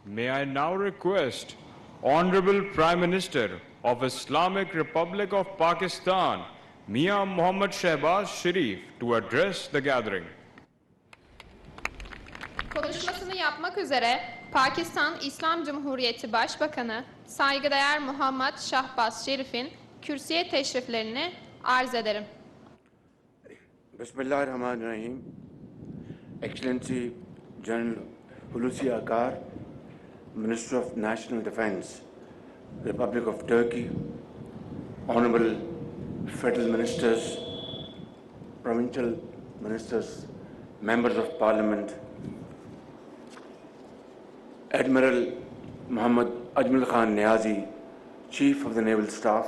May I now request Honorable Prime Minister of Islamic Republic of Pakistan, Mian Mohammad Shahbaz Sharif, to address the gathering. Konuşmasını yapmak üzere Pakistan İslam Cumhuriyeti Başbakanı saygıdeğer Muhammed Shahbaz Sharif'in kürsüye teşriflerini arz ederim. Bismillahirrahmanirrahim. Excellency General Hulusi Akar, Minister of National Defense, Republic of Turkey, Honorable Federal Ministers, Provincial Ministers, Members of Parliament, Admiral Muhammad Ajmal Khan Niazi, Chief of the Naval Staff,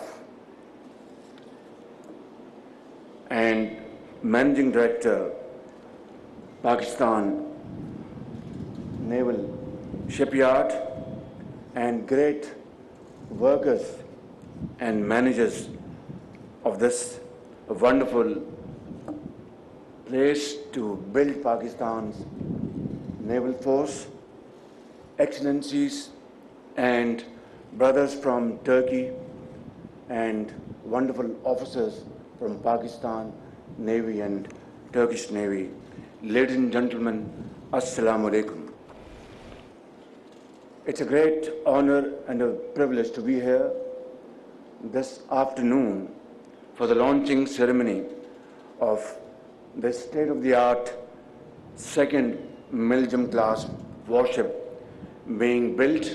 and Managing Director, Pakistan Naval Shipyard, and great workers and managers of this wonderful place to build Pakistan's naval force, excellencies and brothers from Turkey and wonderful officers from Pakistan Navy and Turkish Navy. Ladies and gentlemen, Assalamu alaikum. It's a great honor and a privilege to be here this afternoon for the launching ceremony of the state-of-the-art second Milgem class warship being built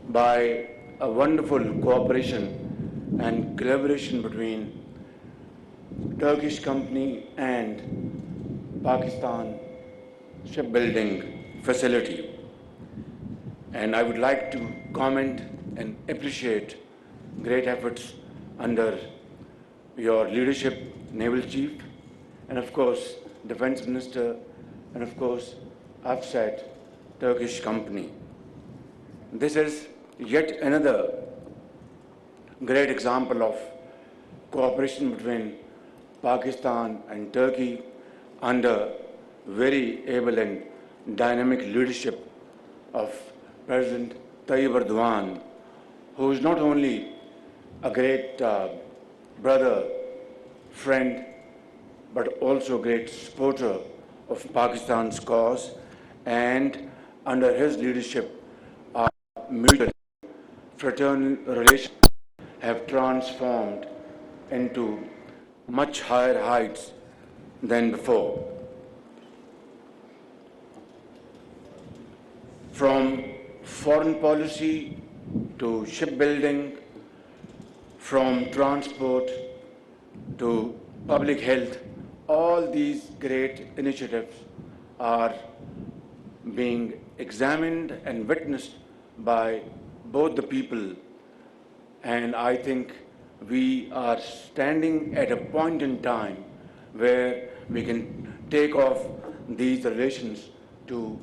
by a wonderful cooperation and collaboration between Turkish company and Pakistan shipbuilding facility. And I would like to comment and appreciate great efforts under your leadership, Naval Chief, and of course, Defense Minister, and of course, Afsat Turkish company. This is yet another great example of cooperation between Pakistan and Turkey under very able and dynamic leadership of President Tayyip Erdogan, who is not only a great brother, friend, but also a great supporter of Pakistan's cause, and under his leadership, our mutual fraternal relations have transformed into much higher heights than before. From foreign policy to shipbuilding, from transport to public health, all these great initiatives are being examined and witnessed by both the people, and I think we are standing at a point in time where we can take off these relations to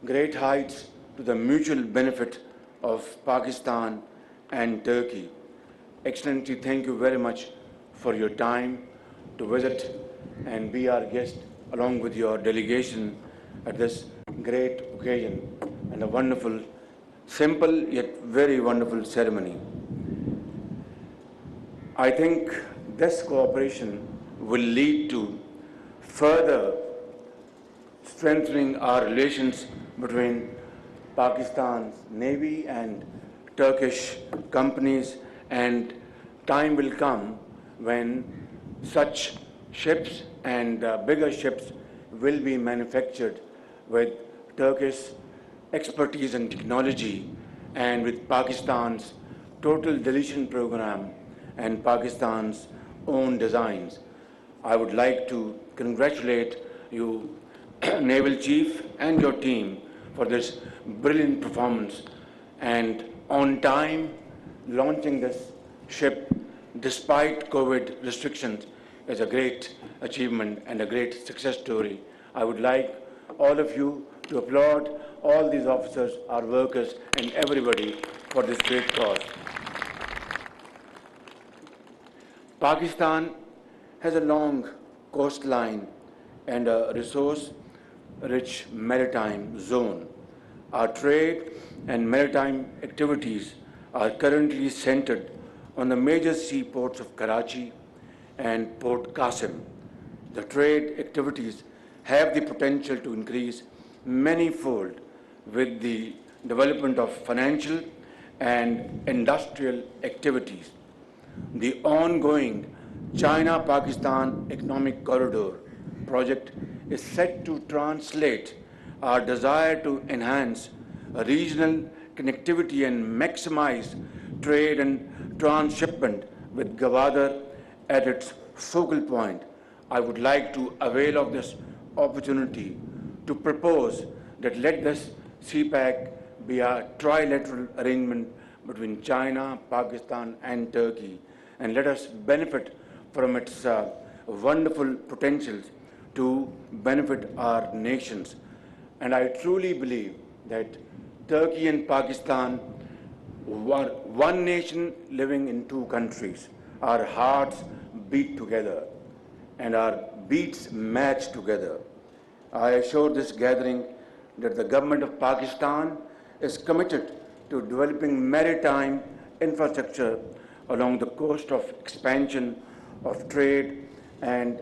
great heights to the mutual benefit of Pakistan and Turkey. Excellency, thank you very much for your time to visit and be our guest along with your delegation at this great occasion and a wonderful, simple yet very wonderful ceremony. I think this cooperation will lead to further strengthening our relations between Pakistan's Navy and Turkish companies, and time will come when such ships and bigger ships will be manufactured with Turkish expertise and technology, and with Pakistan's total deletion program and Pakistan's own designs. I would like to congratulate you, Naval Chief, and your team for this brilliant performance, and on time launching this ship despite COVID restrictions is a great achievement and a great success story. I would like all of you to applaud all these officers, our workers, and everybody for this great cause. Pakistan has a long coastline and a resource-rich maritime zone Our trade and maritime activities are currently centered on the major seaports of Karachi and Port Qasim. The trade activities have the potential to increase many-fold with the development of financial and industrial activities. The ongoing China-Pakistan Economic Corridor project is set to translate our desire to enhance regional connectivity and maximize trade and transshipment with Gwadar at its focal point. I would like to avail of this opportunity to propose that let this CPAC be a trilateral arrangement between China, Pakistan, and Turkey, and let us benefit from its wonderful potentials to benefit our nations. And I truly believe that Turkey and Pakistan were one nation living in two countries. Our hearts beat together and our beats match together. I assure this gathering that the government of Pakistan is committed to developing maritime infrastructure along the coast of expansion of trade and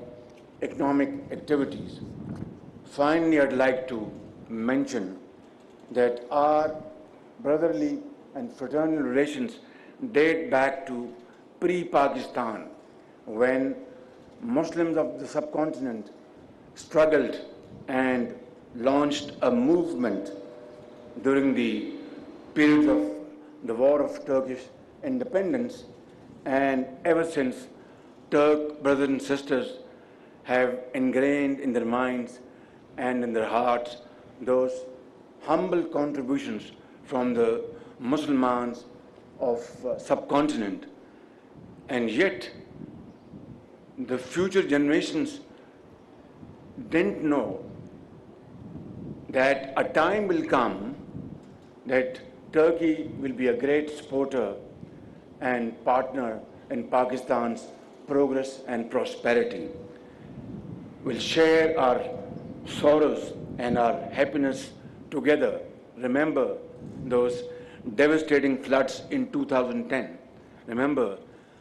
economic activities. Finally, I'd like to mention that our brotherly and fraternal relations date back to pre-Pakistan, when Muslims of the subcontinent struggled and launched a movement during the period of the War of Turkish independence, and ever since, Turk brothers and sisters have ingrained in their minds and in their hearts those humble contributions from the Muslims of subcontinent. And yet, the future generations didn't know that a time will come that Turkey will be a great supporter and partner in Pakistan's progress and prosperity. We'll share our sorrows and our happiness together. Remember those devastating floods in 2010. Remember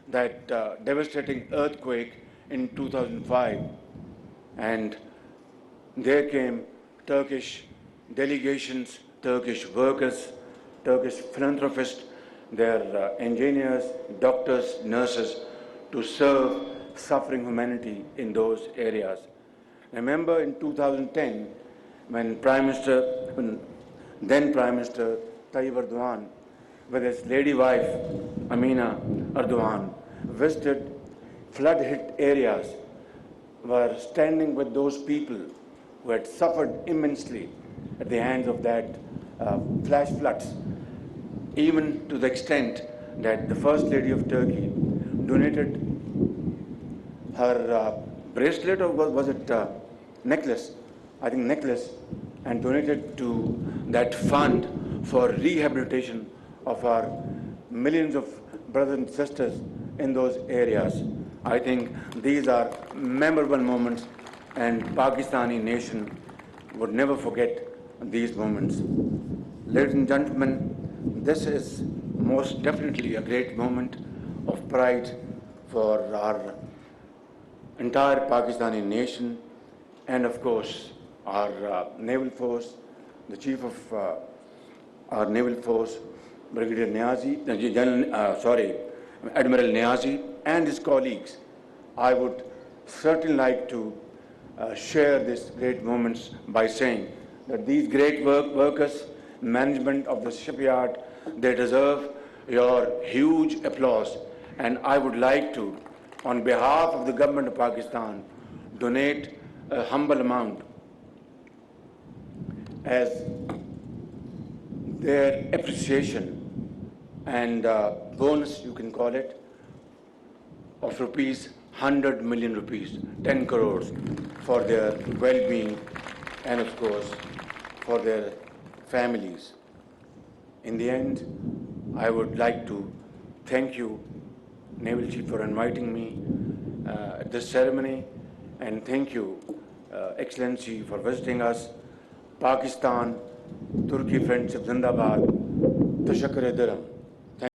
that devastating earthquake in 2005. And there came Turkish delegations, Turkish workers, Turkish philanthropists, their engineers, doctors, nurses, to serve suffering humanity in those areas. Remember in 2010, when then Prime Minister Tayyip Erdogan, with his lady wife Amina Erdogan, visited flood-hit areas, were standing with those people who had suffered immensely at the hands of that flash floods, even to the extent that the First Lady of Turkey donated her bracelet, or was it necklace? I think necklace, and donated to that fund for rehabilitation of our millions of brothers and sisters in those areas. I think these are memorable moments, and Pakistani nation would never forget these moments. Ladies and gentlemen, this is most definitely a great moment of pride for our entire Pakistani nation, and of course our naval force, the chief of our naval force, Brigadier Niazi, Admiral Niazi, and his colleagues. I would certainly like to share these great moments by saying that these great workers, management of the shipyard, they deserve your huge applause. And I would like to, on behalf of the government of Pakistan, donate a humble amount as their appreciation and bonus, you can call it, of rupees 100 million rupees, 10 crores, for their well-being and of course for their families. In the end, I would like to thank you, Naval Chief, for inviting me at this ceremony, and thank you, Excellency, for visiting us. Pakistan Turkey friendship Zindabad. Tashakkur Diram.